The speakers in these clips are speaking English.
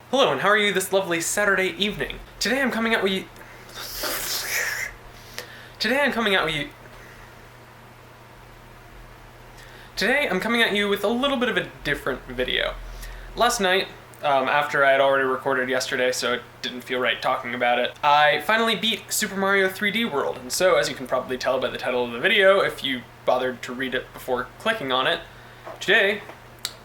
Hello, and how are you this lovely Saturday evening? Today I'm coming out with you... Today I'm coming at you with a little bit of a different video. Last night, after I had already recorded yesterday, so it didn't feel right talking about it, I finally beat Super Mario 3D World, and so, as you can probably tell by the title of the video, if you bothered to read it before clicking on it, today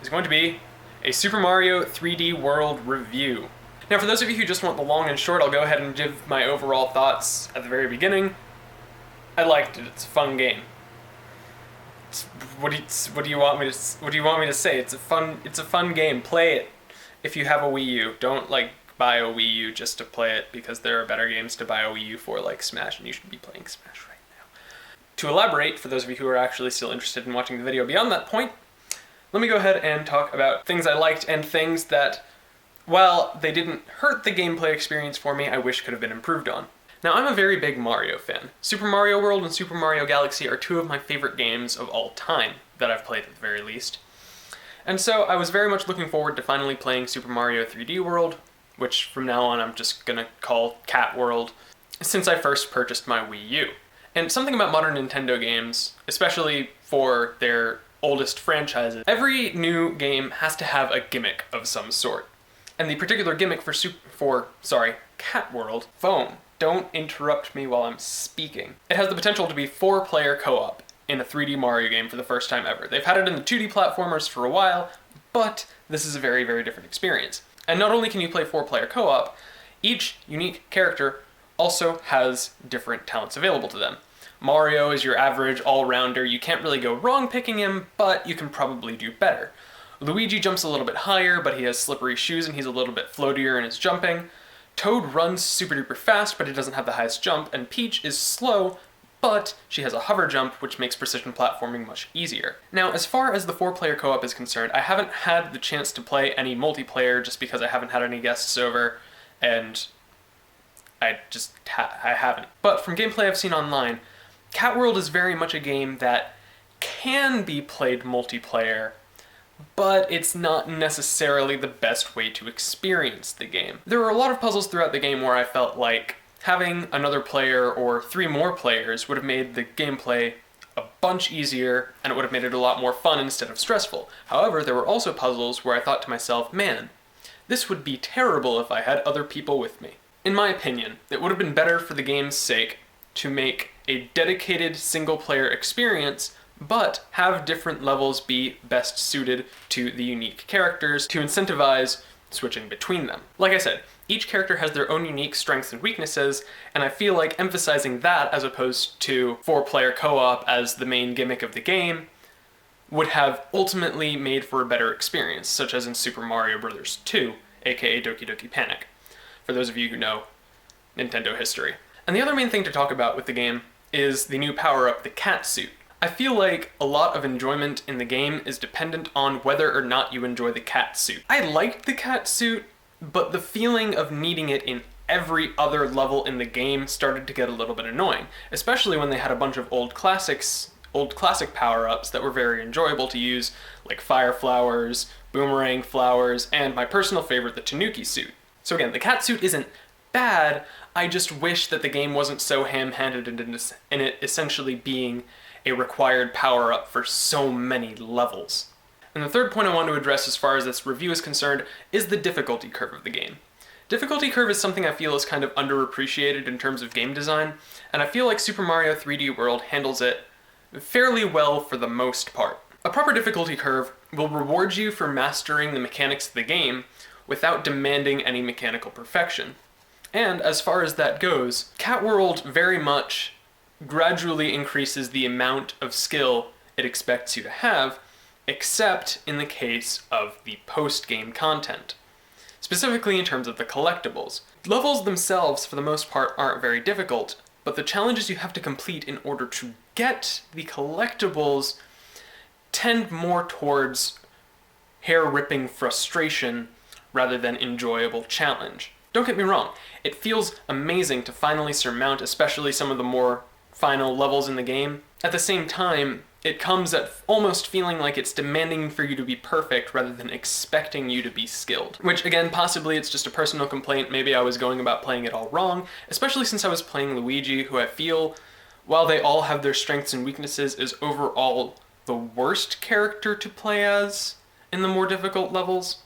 is going to be a Super Mario 3D World review. Now, for those of you who just want the long and short, I'll go ahead and give my overall thoughts at the very beginning. I liked it. It's a fun game. What do you want me to say? It's a fun game. Play it if you have a Wii U. Don't buy a Wii U just to play it, because there are better games to buy a Wii U for, like Smash, and you should be playing Smash right now. To elaborate, for those of you who are actually still interested in watching the video beyond that point, let me go ahead and talk about things I liked and things that, while they didn't hurt the gameplay experience for me, I wish could have been improved on. Now, I'm a very big Mario fan. Super Mario World and Super Mario Galaxy are two of my favorite games of all time, that I've played at the very least. And so I was very much looking forward to finally playing Super Mario 3D World, which from now on I'm just gonna call Cat World, since I first purchased my Wii U. And something about modern Nintendo games, especially for their oldest franchises, every new game has to have a gimmick of some sort. And the particular gimmick for Cat World, phone. Don't interrupt me while I'm speaking. It has the potential to be 4-player co-op in a 3D Mario game for the first time ever. They've had it in the 2D platformers for a while, but this is a very, very different experience. And not only can you play 4-player co-op, each unique character also has different talents available to them. Mario is your average all-rounder. You can't really go wrong picking him, but you can probably do better. Luigi jumps a little bit higher, but he has slippery shoes and he's a little bit floatier in his jumping. Toad runs super duper fast, but he doesn't have the highest jump, and Peach is slow, but she has a hover jump, which makes precision platforming much easier. Now, as far as the 4-player co-op is concerned, I haven't had the chance to play any multiplayer just because I haven't had any guests over, and I haven't. But from gameplay I've seen online, Cat World is very much a game that can be played multiplayer, but it's not necessarily the best way to experience the game. There were a lot of puzzles throughout the game where I felt like having another player or 3 more players would have made the gameplay a bunch easier, and it would have made it a lot more fun instead of stressful. However, there were also puzzles where I thought to myself, man, this would be terrible if I had other people with me. In my opinion, it would have been better for the game's sake to make a dedicated single-player experience, but have different levels be best suited to the unique characters to incentivize switching between them. Like I said, each character has their own unique strengths and weaknesses, and I feel like emphasizing that as opposed to 4-player co-op as the main gimmick of the game would have ultimately made for a better experience, such as in Super Mario Bros. 2, aka Doki Doki Panic, for those of you who know Nintendo history. And the other main thing to talk about with the game is the new power-up, the cat suit. I feel like a lot of enjoyment in the game is dependent on whether or not you enjoy the cat suit. I liked the cat suit, but the feeling of needing it in every other level in the game started to get a little bit annoying, especially when they had a bunch of old classic power-ups that were very enjoyable to use, like fire flowers, boomerang flowers, and my personal favorite, the Tanuki suit. So again, the cat suit isn't bad, I just wish that the game wasn't so ham-handed in it essentially being a required power-up for so many levels. And the third point I want to address as far as this review is concerned is the difficulty curve of the game. Difficulty curve is something I feel is kind of underappreciated in terms of game design, and I feel like Super Mario 3D World handles it fairly well for the most part. A proper difficulty curve will reward you for mastering the mechanics of the game without demanding any mechanical perfection. And as far as that goes, Cat World very much gradually increases the amount of skill it expects you to have, except in the case of the post-game content, specifically in terms of the collectibles. Levels themselves, for the most part, aren't very difficult, but the challenges you have to complete in order to get the collectibles tend more towards hair-ripping frustration rather than enjoyable challenge. Don't get me wrong, it feels amazing to finally surmount especially some of the more final levels in the game. At the same time, it comes at almost feeling like it's demanding for you to be perfect rather than expecting you to be skilled. Which, again, possibly it's just a personal complaint. Maybe I was going about playing it all wrong, especially since I was playing Luigi, who I feel, while they all have their strengths and weaknesses, is overall the worst character to play as in the more difficult levels.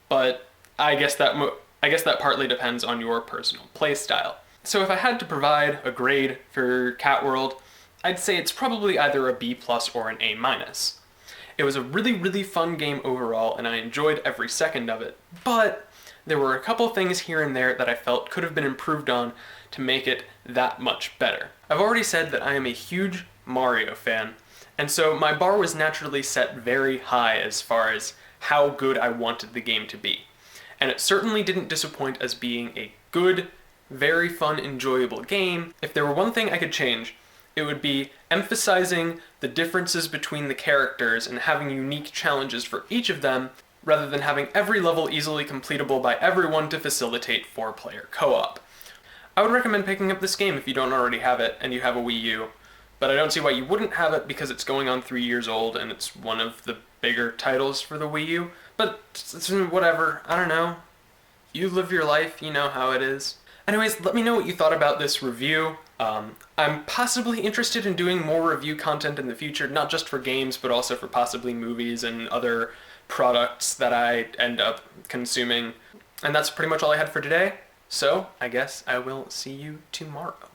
But I guess that partly depends on your personal playstyle. So if I had to provide a grade for Cat World, I'd say it's probably either a B+ or an A-. It was a really, really fun game overall, and I enjoyed every second of it, but there were a couple things here and there that I felt could have been improved on to make it that much better. I've already said that I am a huge Mario fan, and so my bar was naturally set very high as far as how good I wanted the game to be. And it certainly didn't disappoint as being a good, very fun, enjoyable game. If there were one thing I could change, it would be emphasizing the differences between the characters and having unique challenges for each of them, rather than having every level easily completable by everyone to facilitate 4-player co-op. I would recommend picking up this game if you don't already have it and you have a Wii U, but I don't see why you wouldn't have it because it's going on 3 years old and it's one of the bigger titles for the Wii U, but it's whatever, I don't know. You live your life, you know how it is. Anyways, let me know what you thought about this review. I'm possibly interested in doing more review content in the future, not just for games, but also for possibly movies and other products that I end up consuming. And that's pretty much all I had for today, so I guess I will see you tomorrow.